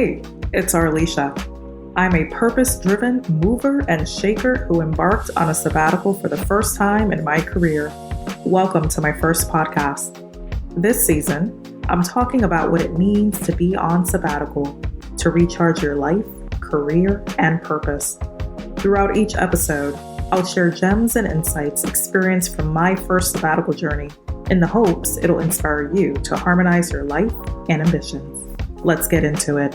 Hey, it's Arlesha. I'm a purpose-driven mover and shaker who embarked on a sabbatical for the first time in my career. Welcome to my first podcast. This season, I'm talking about what it means to be on sabbatical, to recharge your life, career, and purpose. Throughout each episode, I'll share gems and insights experienced from my first sabbatical journey in the hopes it'll inspire you to harmonize your life and ambitions. Let's get into it.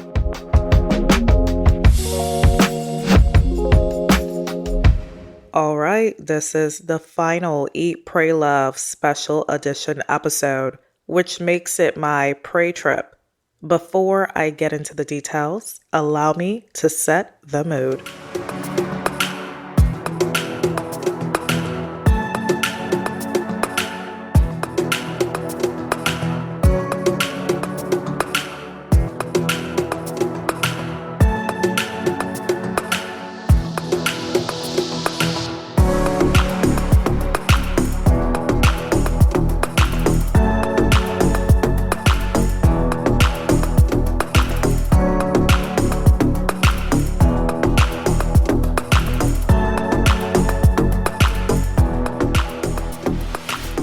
All right, this is the final Eat, Pray, Love special edition episode, which makes it my pray trip. Before I get into the details, allow me to set the mood.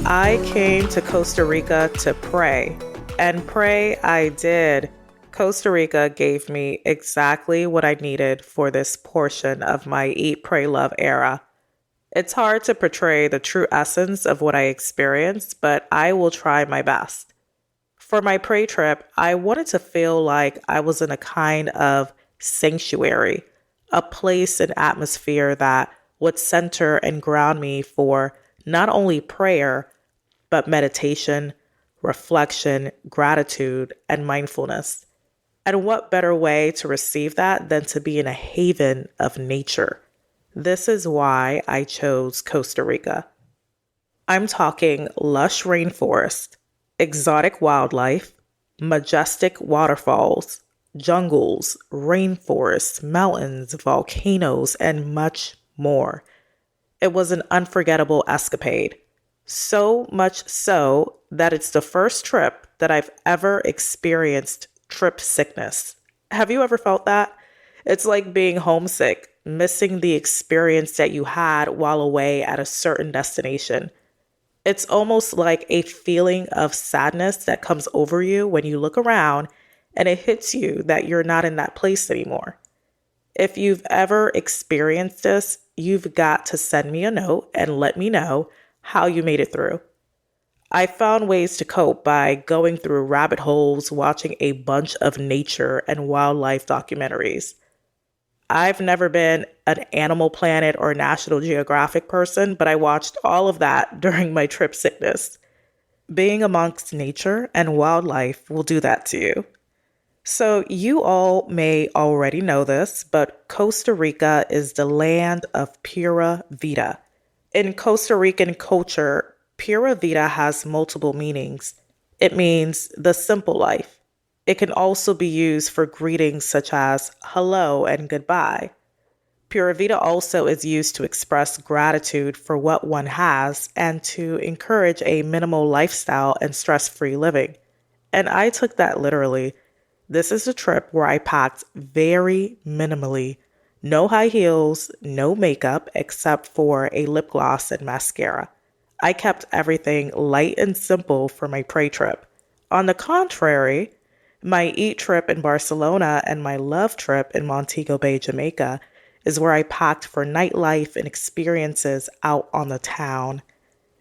I came to Costa Rica to pray, and pray I did. Costa Rica gave me exactly what I needed for this portion of my Eat, Pray, Love era. It's hard to portray the true essence of what I experienced, but I will try my best. For my pray trip, I wanted to feel like I was in a kind of sanctuary, a place and atmosphere that would center and ground me for not only prayer, but meditation, reflection, gratitude, and mindfulness. And what better way to receive that than to be in a haven of nature? This is why I chose Costa Rica. I'm talking lush rainforest, exotic wildlife, majestic waterfalls, jungles, rainforests, mountains, volcanoes, and much more. It was an unforgettable escapade. So much so that it's the first trip that I've ever experienced trip sickness. Have you ever felt that? It's like being homesick, missing the experience that you had while away at a certain destination. It's almost like a feeling of sadness that comes over you when you look around and it hits you that you're not in that place anymore. If you've ever experienced this, you've got to send me a note and let me know how you made it through. I found ways to cope by going through rabbit holes, watching a bunch of nature and wildlife documentaries. I've never been an Animal Planet or National Geographic person, but I watched all of that during my trip sickness. Being amongst nature and wildlife will do that to you. So you all may already know this, but Costa Rica is the land of pura vida. In Costa Rican culture, pura vida has multiple meanings. It means the simple life. It can also be used for greetings such as hello and goodbye. Pura vida also is used to express gratitude for what one has and to encourage a minimal lifestyle and stress-free living. And I took that literally. This is a trip where I packed very minimally. No high heels, no makeup except for a lip gloss and mascara. I kept everything light and simple for my pray trip. On the contrary, my eat trip in Barcelona and my love trip in Montego Bay, Jamaica, is where I packed for nightlife and experiences out on the town.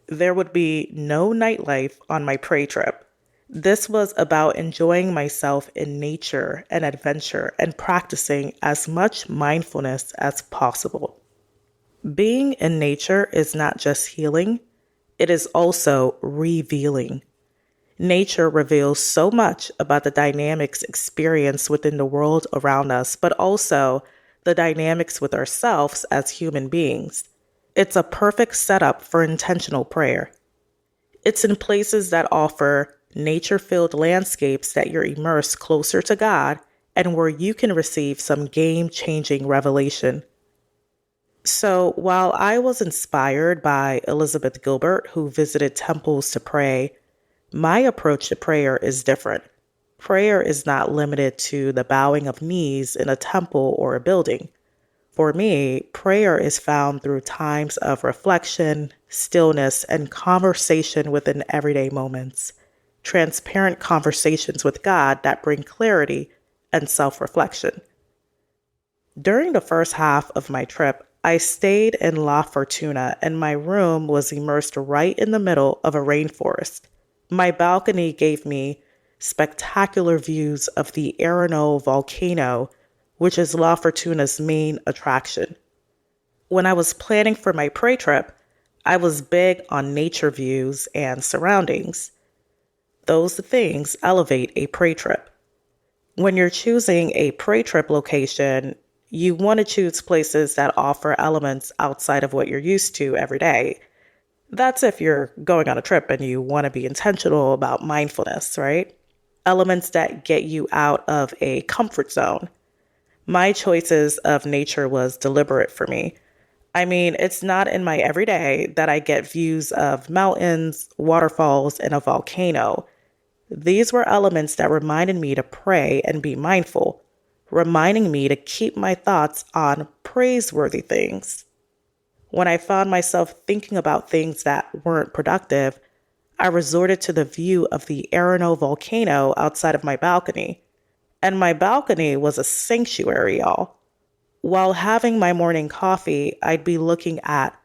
There would be no nightlife on my pray trip. This was about enjoying myself in nature and adventure and practicing as much mindfulness as possible. Being in nature is not just healing, it is also revealing. Nature reveals so much about the dynamics experienced within the world around us, but also the dynamics with ourselves as human beings. It's a perfect setup for intentional prayer. It's in places that offer nature-filled landscapes that you're immersed closer to God and where you can receive some game-changing revelation. So while I was inspired by Elizabeth Gilbert, who visited temples to pray, my approach to prayer is different. Prayer is not limited to the bowing of knees in a temple or a building. For me, prayer is found through times of reflection, stillness, and conversation within everyday moments. Transparent conversations with God that bring clarity and self reflection. During the first half of my trip, I stayed in La Fortuna and my room was immersed right in the middle of a rainforest. My balcony gave me spectacular views of the Arenal volcano, which is La Fortuna's main attraction. When I was planning for my prey trip, I was big on nature views and surroundings. Those things elevate a prey trip. When you're choosing a prey trip location, you want to choose places that offer elements outside of what you're used to every day. That's if you're going on a trip and you want to be intentional about mindfulness, right? Elements that get you out of a comfort zone. My choices of nature was deliberate for me. I mean, it's not in my everyday that I get views of mountains, waterfalls, and a volcano. These were elements that reminded me to pray and be mindful, reminding me to keep my thoughts on praiseworthy things. When I found myself thinking about things that weren't productive, I resorted to the view of the Arenal volcano outside of my balcony. And my balcony was a sanctuary, y'all. While having my morning coffee, I'd be looking at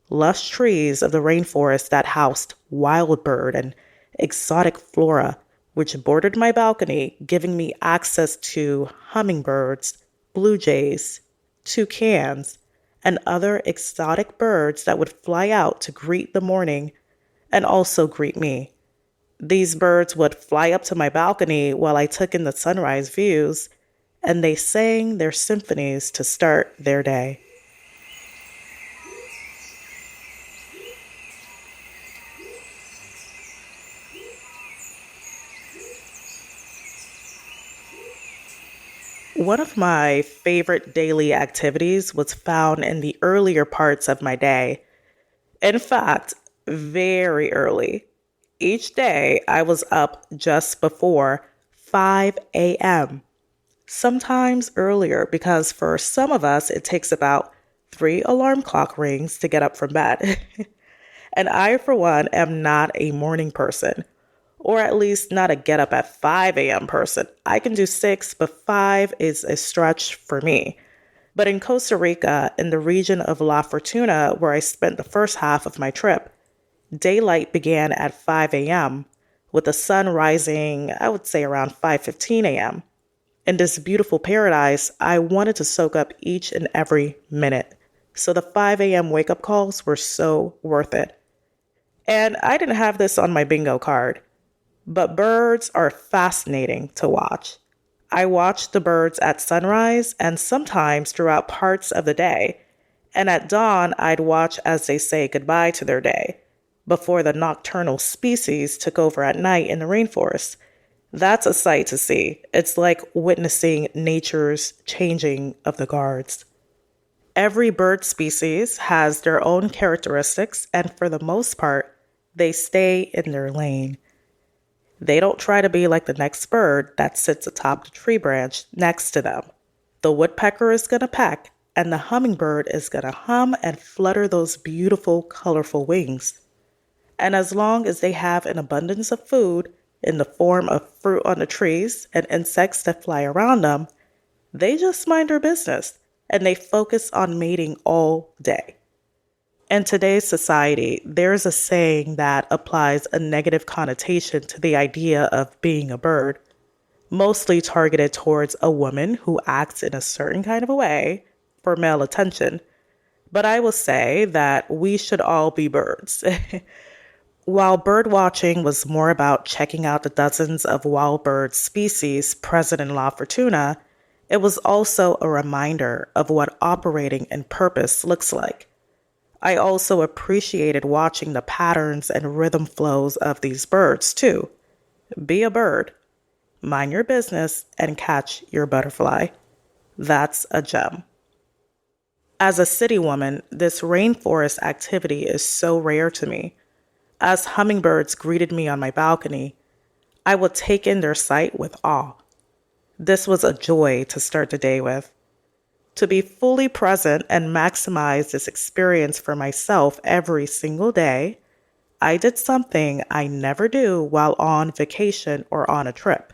lush trees of the rainforest that housed wild bird and exotic flora, which bordered my balcony, giving me access to hummingbirds, blue jays, toucans, and other exotic birds that would fly out to greet the morning and also greet me. These birds would fly up to my balcony while I took in the sunrise views, and they sang their symphonies to start their day. One of my favorite daily activities was found in the earlier parts of my day. In fact, very early. Each day I was up just before 5 a.m., sometimes earlier because for some of us it takes about 3 alarm clock rings to get up from bed. And I, for one, am not a morning person, or at least not a get up at 5 a.m. person. I can do 6, but 5 is a stretch for me. But in Costa Rica, in the region of La Fortuna, where I spent the first half of my trip, daylight began at 5 a.m., with the sun rising, I would say around 5:15 a.m. In this beautiful paradise, I wanted to soak up each and every minute. So the 5 a.m. wake-up calls were so worth it. And I didn't have this on my bingo card, but birds are fascinating to watch. I watched the birds at sunrise and sometimes throughout parts of the day. And at dawn, I'd watch as they say goodbye to their day before the nocturnal species took over at night in the rainforest. That's a sight to see. It's like witnessing nature's changing of the guards. Every bird species has their own characteristics, and for the most part, they stay in their lane. They don't try to be like the next bird that sits atop the tree branch next to them. The woodpecker is going to peck, and the hummingbird is going to hum and flutter those beautiful, colorful wings. And as long as they have an abundance of food in the form of fruit on the trees and insects that fly around them, they just mind their business and they focus on mating all day. In today's society, there's a saying that applies a negative connotation to the idea of being a bird, mostly targeted towards a woman who acts in a certain kind of a way for male attention. But I will say that we should all be birds. While bird watching was more about checking out the dozens of wild bird species present in La Fortuna, it was also a reminder of what operating in purpose looks like. I also appreciated watching the patterns and rhythm flows of these birds, too. Be a bird, mind your business, and catch your butterfly. That's a gem. As a city woman, this rainforest activity is so rare to me. As hummingbirds greeted me on my balcony, I would take in their sight with awe. This was a joy to start the day with. To be fully present and maximize this experience for myself every single day, I did something I never do while on vacation or on a trip.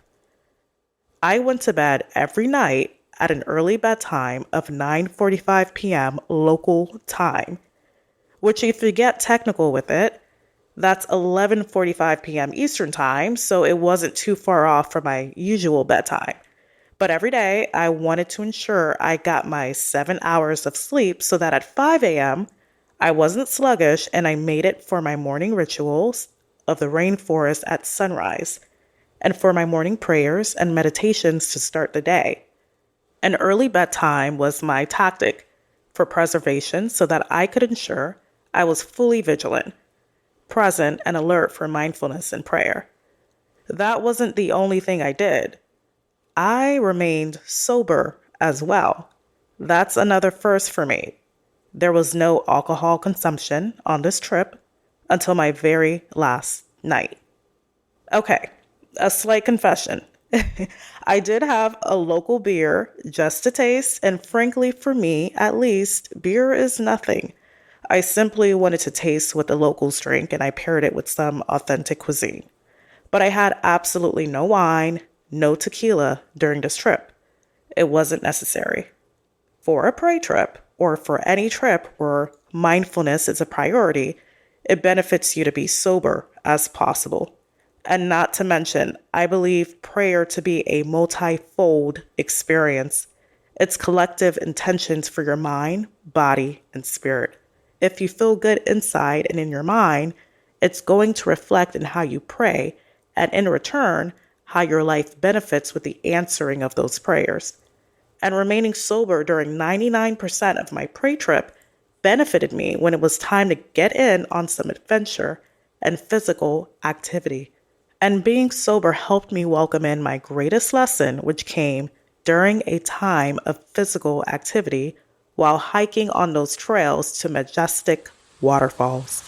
I went to bed every night at an early bedtime of 9:45 p.m. local time, which if you get technical with it, that's 11:45 p.m. Eastern time, so it wasn't too far off from my usual bedtime. But every day, I wanted to ensure I got my 7 hours of sleep so that at 5 a.m., I wasn't sluggish and I made it for my morning rituals of the rainforest at sunrise and for my morning prayers and meditations to start the day. An early bedtime was my tactic for preservation so that I could ensure I was fully vigilant, present, and alert for mindfulness and prayer. That wasn't the only thing I did. I remained sober as well. That's another first for me. There was no alcohol consumption on this trip until my very last night. Okay, a slight confession. I did have a local beer just to taste, and frankly, for me at least, beer is nothing. I simply wanted to taste what the locals drink, and I paired it with some authentic cuisine. But I had absolutely no wine, no tequila during this trip. It wasn't necessary. For a pray trip, or for any trip where mindfulness is a priority, it benefits you to be sober as possible. And not to mention, I believe prayer to be a multi-fold experience. It's collective intentions for your mind, body, and spirit. If you feel good inside and in your mind, it's going to reflect in how you pray, and in return, how your life benefits with the answering of those prayers. And remaining sober during 99% of my pray trip benefited me when it was time to get in on some adventure and physical activity. And being sober helped me welcome in my greatest lesson, which came during a time of physical activity while hiking on those trails to majestic waterfalls.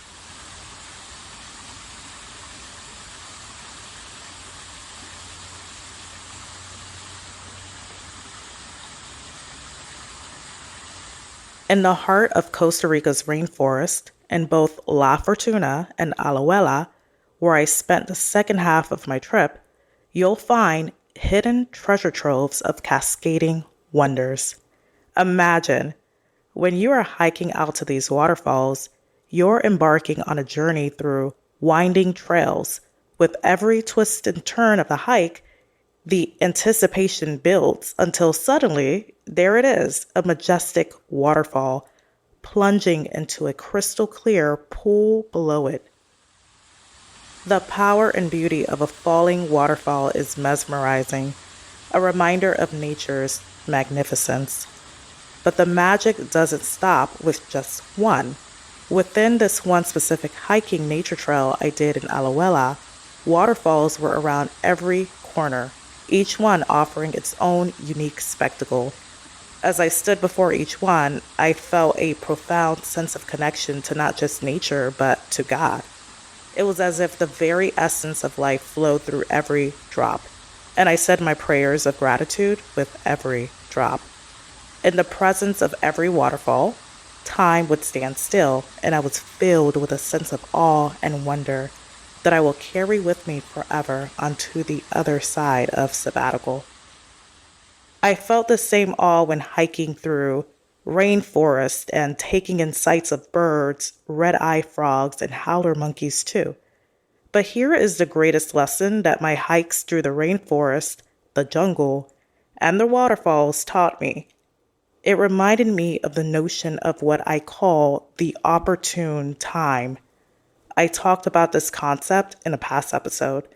In the heart of Costa Rica's rainforest, in both La Fortuna and Alajuela, where I spent the second half of my trip, you'll find hidden treasure troves of cascading wonders. Imagine, when you are hiking out to these waterfalls, you're embarking on a journey through winding trails. With every twist and turn of the hike, the anticipation builds until suddenly, there it is, a majestic waterfall plunging into a crystal clear pool below it. The power and beauty of a falling waterfall is mesmerizing, a reminder of nature's magnificence. But the magic doesn't stop with just one. Within this one specific hiking nature trail I did in Alajuela, waterfalls were around every corner, each one offering its own unique spectacle. As I stood before each one, I felt a profound sense of connection to not just nature, but to God. It was as if the very essence of life flowed through every drop, and I said my prayers of gratitude with every drop. In the presence of every waterfall, time would stand still, and I was filled with a sense of awe and wonder that I will carry with me forever onto the other side of sabbatical. I felt the same awe when hiking through rainforest and taking in sights of birds, red-eye frogs, and howler monkeys too. But here is the greatest lesson that my hikes through the rainforest, the jungle, and the waterfalls taught me. It reminded me of the notion of what I call the opportune time. I talked about this concept in a past episode,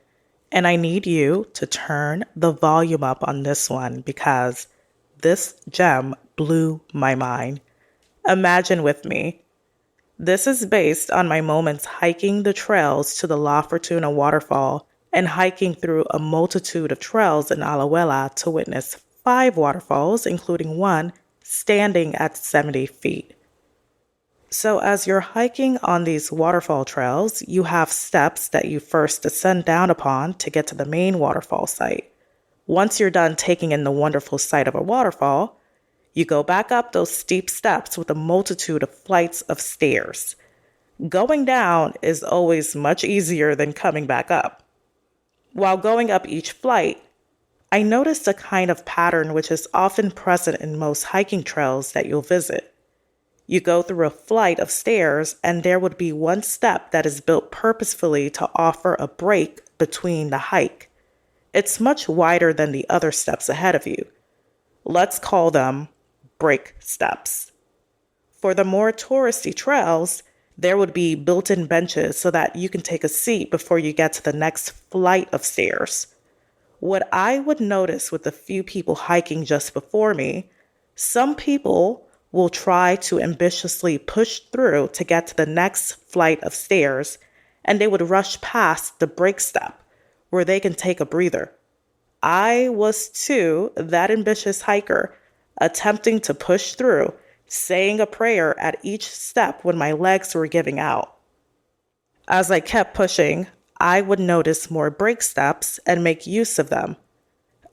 and I need you to turn the volume up on this one because this gem blew my mind. Imagine with me. This is based on my moments hiking the trails to the La Fortuna waterfall and hiking through a multitude of trails in Alajuela to witness 5 waterfalls, including one standing at 70 feet. So, as you're hiking on these waterfall trails, you have steps that you first descend down upon to get to the main waterfall site. Once you're done taking in the wonderful sight of a waterfall, you go back up those steep steps with a multitude of flights of stairs. Going down is always much easier than coming back up. While going up each flight, I noticed a kind of pattern which is often present in most hiking trails that you'll visit. You go through a flight of stairs, and there would be one step that is built purposefully to offer a break between the hike. It's much wider than the other steps ahead of you. Let's call them break steps. For the more touristy trails, there would be built-in benches so that you can take a seat before you get to the next flight of stairs. What I would notice with the few people hiking just before me, some people will try to ambitiously push through to get to the next flight of stairs, and they would rush past the break step where they can take a breather. I was too that ambitious hiker, attempting to push through, saying a prayer at each step when my legs were giving out. As I kept pushing, I would notice more break steps and make use of them.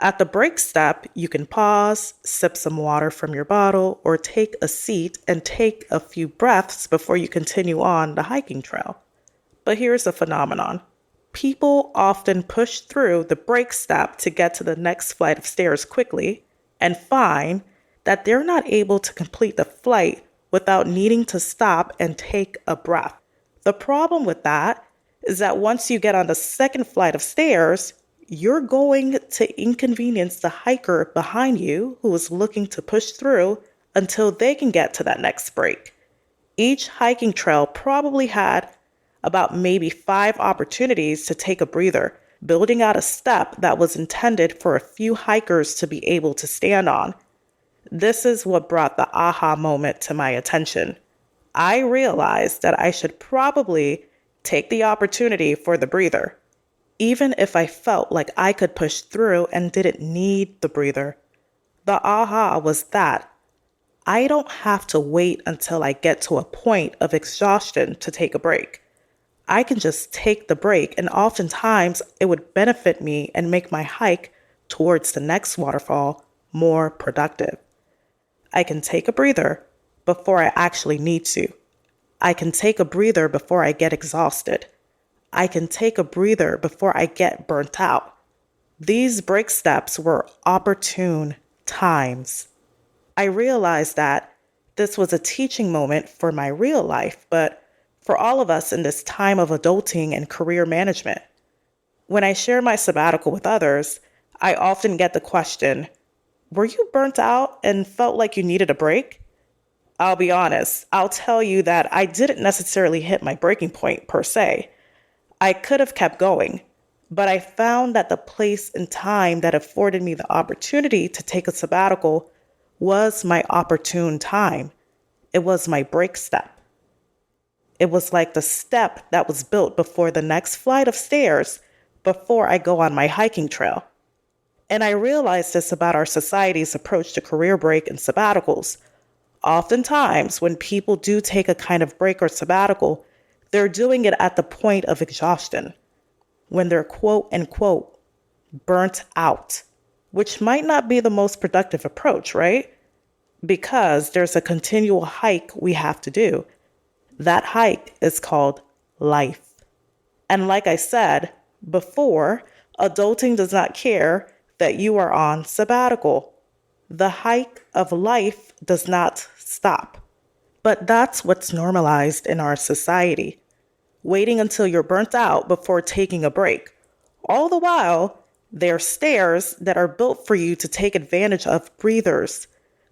At the break step, you can pause, sip some water from your bottle, or take a seat and take a few breaths before you continue on the hiking trail. But here's a phenomenon. People often push through the break step to get to the next flight of stairs quickly and find that they're not able to complete the flight without needing to stop and take a breath. The problem with that is that once you get on the second flight of stairs, you're going to inconvenience the hiker behind you who is looking to push through until they can get to that next break. Each hiking trail probably had about maybe 5 opportunities to take a breather, building out a step that was intended for a few hikers to be able to stand on. This is what brought the aha moment to my attention. I realized that I should probably take the opportunity for the breather, even if I felt like I could push through and didn't need the breather. The aha was that I don't have to wait until I get to a point of exhaustion to take a break. I can just take the break, and oftentimes it would benefit me and make my hike towards the next waterfall more productive. I can take a breather before I actually need to. I can take a breather before I get exhausted. I can take a breather before I get burnt out. These break steps were opportune times. I realized that this was a teaching moment for my real life, but for all of us in this time of adulting and career management. When I share my sabbatical with others, I often get the question, were you burnt out and felt like you needed a break? I'll be honest, I'll tell you that I didn't necessarily hit my breaking point per se. I could have kept going, but I found that the place and time that afforded me the opportunity to take a sabbatical was my opportune time. It was my break step. It was like the step that was built before the next flight of stairs before I go on my hiking trail. And I realized this about our society's approach to career break and sabbaticals. Oftentimes, when people do take a kind of break or sabbatical, they're doing it at the point of exhaustion, when they're quote unquote burnt out, which might not be the most productive approach, right? Because there's a continual hike we have to do. That hike is called life. And like I said before, adulting does not care that you are on sabbatical. The hike of life does not stop. But that's what's normalized in our society. Waiting until you're burnt out before taking a break. All the while, there are stairs that are built for you to take advantage of breathers,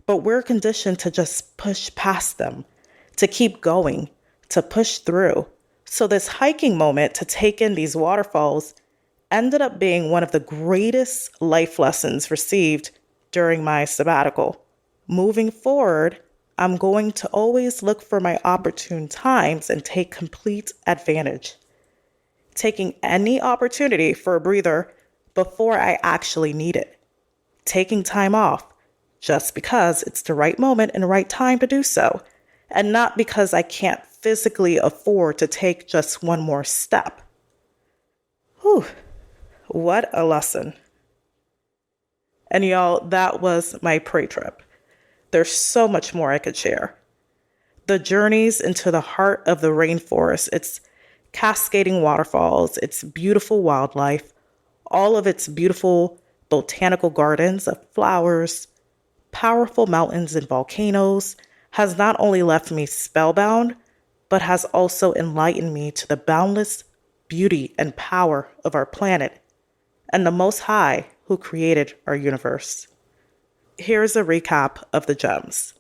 but we're conditioned to just push past them, to keep going, to push through. So this hiking moment to take in these waterfalls ended up being one of the greatest life lessons received during my sabbatical. Moving forward, I'm going to always look for my opportune times and take complete advantage. Taking any opportunity for a breather before I actually need it. Taking time off just because it's the right moment and the right time to do so. and not because I can't physically afford to take just one more step. Whew, what a lesson. And y'all, that was my prey trip. There's so much more I could share. The journeys into the heart of the rainforest, its cascading waterfalls, its beautiful wildlife, all of its beautiful botanical gardens of flowers, powerful mountains and volcanoes, has not only left me spellbound, but has also enlightened me to the boundless beauty and power of our planet and the Most High who created our universe. Here's a recap of the gems.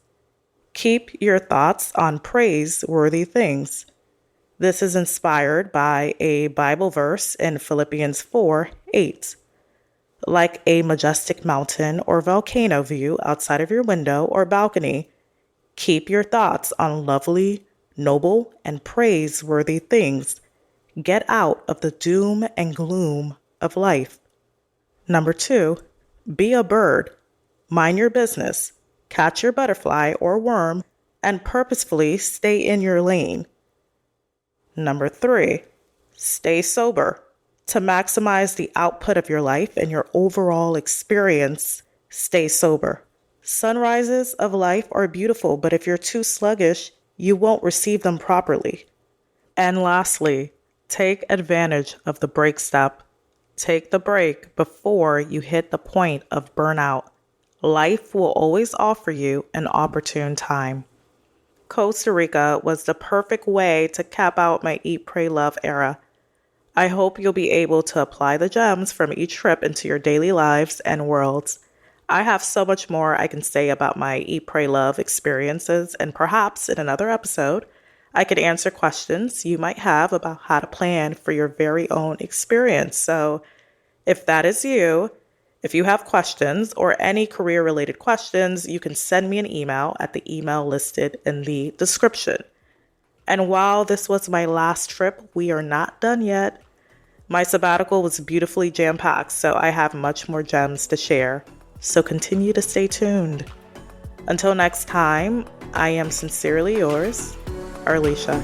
Keep your thoughts on praiseworthy things. This is inspired by a Bible verse in Philippians 4:8. Like a majestic mountain or volcano view outside of your window or balcony, keep your thoughts on lovely, noble, and praiseworthy things. Get out of the doom and gloom of life. Number 2, be a bird. Mind your business. Catch your butterfly or worm and purposefully stay in your lane. Number 3, stay sober. To maximize the output of your life and your overall experience, stay sober. Sunrises of life are beautiful, but if you're too sluggish, you won't receive them properly. And lastly, take advantage of the break step. Take the break before you hit the point of burnout. Life will always offer you an opportune time. Costa Rica was the perfect way to cap out my Eat, Pray, Love era. I hope you'll be able to apply the gems from each trip into your daily lives and worlds. I have so much more I can say about my Eat, Pray, Love experiences, and perhaps in another episode, I could answer questions you might have about how to plan for your very own experience. So if that is you, if you have questions or any career-related questions, you can send me an email at the email listed in the description. And while this was my last trip, we are not done yet. My sabbatical was beautifully jam-packed, so I have much more gems to share. So continue to stay tuned. Until next time, I am sincerely yours, Arlesha.